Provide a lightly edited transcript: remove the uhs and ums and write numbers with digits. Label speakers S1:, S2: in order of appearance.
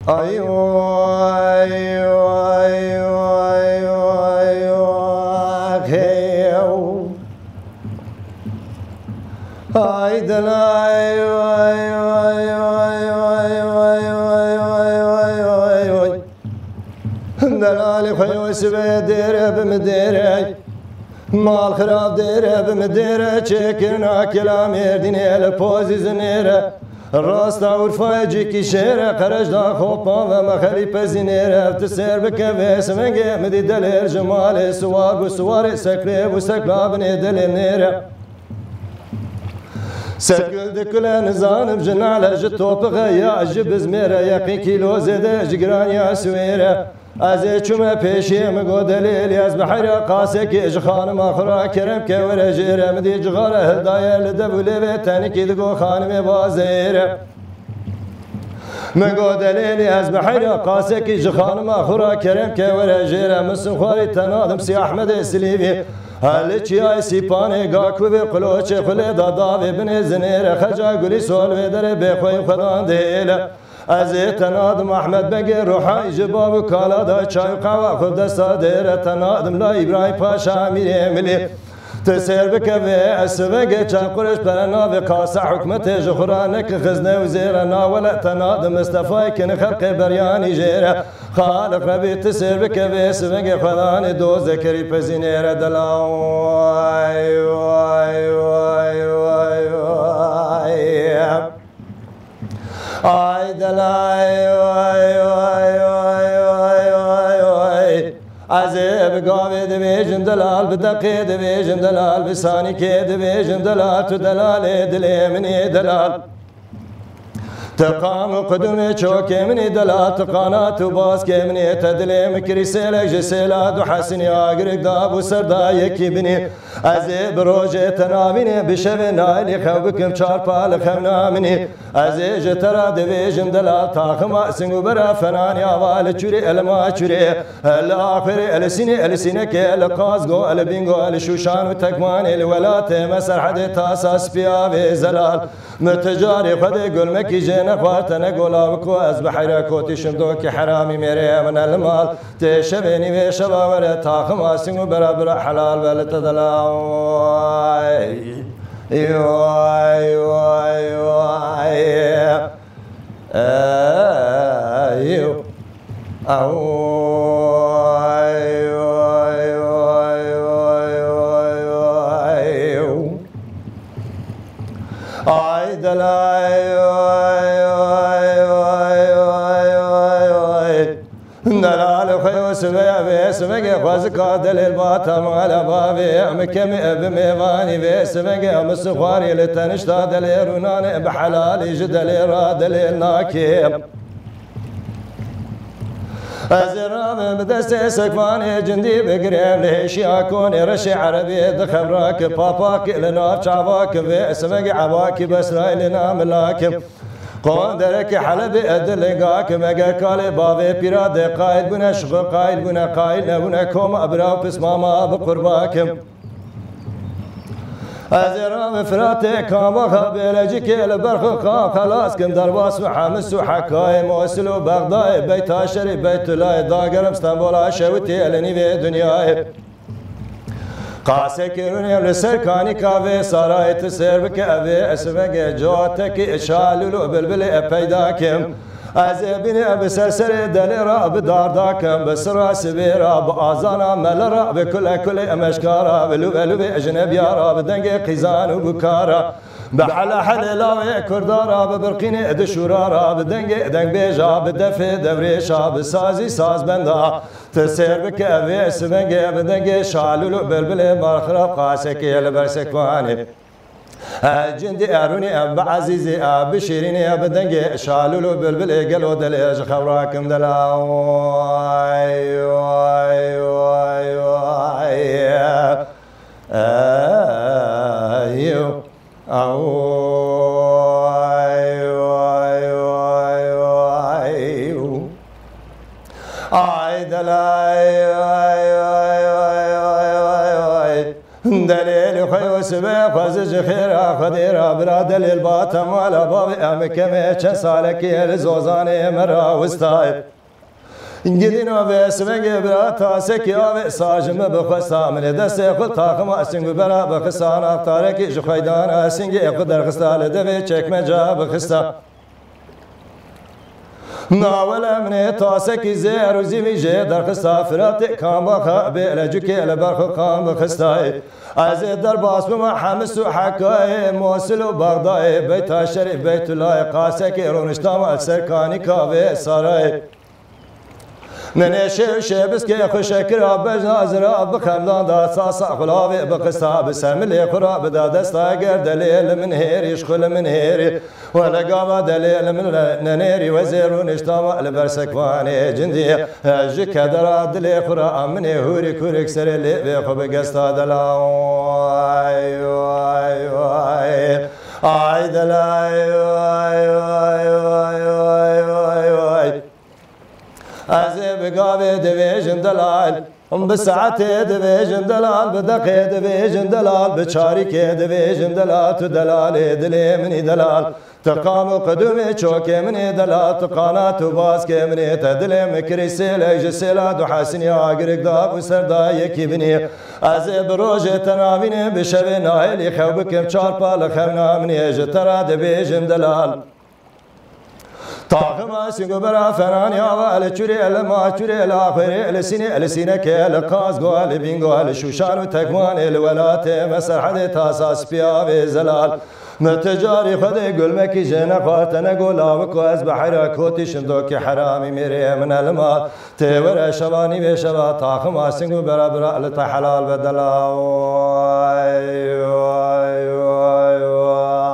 S1: أيوة أيوة أيوة أيوة أيوة كيو أيدل أيوة أيوة أيوة أيوة أيوة أيوة أيوة أيوة دلالي خيو سبي ديري بمديري مال خراب ديري بمديري شكرنا كلامي ديني البوزي زنيري راستا ورفاجي كي شيرة قرج دا خوبا وما خليفة زينيرة بتسير بكبس منجي مدي دليل جمالي سوار بسواري سكري وسكلا بني دليل نيرة سكل دكل نزان بجنا على جتوب غيا جب زميرة يقين كيلو زيادة جقران يا سويرة ازي چوم پیشی مگو دلیل از بحر قاسه کی جخان مخرا کرم که ور جیر مدی جغار هدايه لدبل بتن کی دگو خانم بازیر مگو دلیل از بحر قاسه کی جخان مخرا کرم که ور جیر مسخوری تنادم سی احمد سلیوی هل چی سیپانه گاکو به قلوچ خل دادا بن زنیر خجا گلی سول و در به خوی خدا دیل از تنادم احمد بگی روحای جباب و کالا دا چای قوا خود دستا دیر تنادم لا ابراهیم پاشا میری ملی تسير بك في السبق كان قرش برنا في قاس حكمته جخرانك خزنه وزيرنا ولا تنادم مصطفى كن خلق برياني جيره خالق ربي تسير بك في السبق خذاني دو ذكري بزينير دلاو واي واي واي واي واي اي دلاي واي واي واي واي واي واي عزيب قاوي دبيجن دلال بدقي دبيجن دلال بساني كي دبيجن دلال تدلال دلي مني دلال تقام قدمي شوكي مني دلال تقانات وباسكي مني تدلي مكري سيلك جسيلاد وحسني اقرق داب وسردا يكي بني عزيب روجي تنامني بشبه نايلي خوبكم شاربال خمنا مني عزيج ترى دبيجن دلال تاخم اسن وبرا فنان يا وال چوري الما چوري الاخر السنه كي القازغو البينغو الشوشان وتكمان الولات مسر حد تاساس بيا بزلال متجاري خد قول مكي جينا خواتنا قولابكو از بحيرا كوتي شمدوك حرامي ميري من المال تشبيني بشبا ولا تاخم اسن وبرا برا حلال ولا تدلا يواي يواي يواي ايو اي دلاي دلال خيو سبيا بسمك خازك دليل باطم على بابي مكم بميواني بسمك مسخواري لتنشتا دليل ونان بحلالي جدليل دليل ناكيم أزرام بدست سكفاني جندي بقريب ليش يكون رشي عربي دخبراك باباك لناف شعباك بسمك عباك بس راي لنا ملاكم قندرك حلب ادلقاك مگر کال باوی پیراد قائل بنا شغل قائل بنا قائل نبنا کوم ابراو پس ماما بقرباکم ازرام فراتي كاما خبيلجك البرخ قام خلاص كم درباس وحمس وحكاي موصل وبغداد بيت عشري بيت لاي داقرم اسطنبول عشوتي الني في دنياي قاسك روني لسركاني كافي سرايت سيربك ابي اسمك جواتك اشالو بلبل بيداكم ازبني بسرسر دلرا بدارداكم بسرا سبيرا بازانا ملرا بكل امشكارا بلو اجنبي را بدنگ قيزان وبكارا بحلا حلاوي كردارا ببرقيني دشورارا بدنگ دنگ بيجا بدف دبريشا بسازي ساز بندا تسير بك ابي اسمك بدنگ شالو بلبل مرخرا قاسك البرسكواني جندي اروني اب عزيزي اب شيريني اب دنگي شالولو بلبل قالو دليج خبراكم دلا واي واي واي واي ايو او واي واي واي واي اي دلا دليل خيوس بخزج خيرا خديرا برا دليل باتم ولا بابي أمكمي چسالك الزوزاني مرا وستاي گدینا به سمنگ برا تاسکی آب ساجم بخواستا من دست خود تاخم اسنگ برا بخستان افتاره کی جخیدان اسنگ قدر خستال دوی چکمه جا بخستا ناول من تاسکی زیر و زیمی جه در خستا فرات کام بخا بیل جوکی لبرخ کام بخستای از در باس بما حمس و حکای موصل و بغدای بیت شریف بیت الله قاسکی رونشتام السرکانی کاوه سارای من شبس كي خشكر بجنازر بخمدان دا ساسا خلاوي بقصا بسمل خرا بدا دستا دليل من هيري يشخل من هيري ولا قام دليل من نيري وزير ونشتام البرسكواني جندي جك درا دلي خرا من هوري كورك سر اللي بيخب قصا دلا واي واي واي اي دلا واي واي واي واي واي بقابي دبيجن دلال بساعتي دبيجن دلال بدقي دبيجن دلال بشاركي دبيجن دلال تدلالي دلي مني دلال تقام قدومي تشوكي مني دلال تقانات وباسكي مني تدلي مكري سيلي جسيلا دو حسني عقرق داب وسردا يكي بني ازي بروجي تناميني بشبي نايلي خوبكم شاربا لخونا مني جترا دبيجن دلال طاقم سنگو برا فنانی آوا الچوری الما چوری الاخری السینه که القاز گو البینگو الشوشان و تکوان الولات مسرحد تاساس پیاوی زلال متجاری خود گلمکی جنه خاطنه گلاوکو از بحر کوتی شندو که حرامی میره من المال تیور شبانی به شبا طاقم سنگو برا برا لتا حلال بدلا وای وای وای وای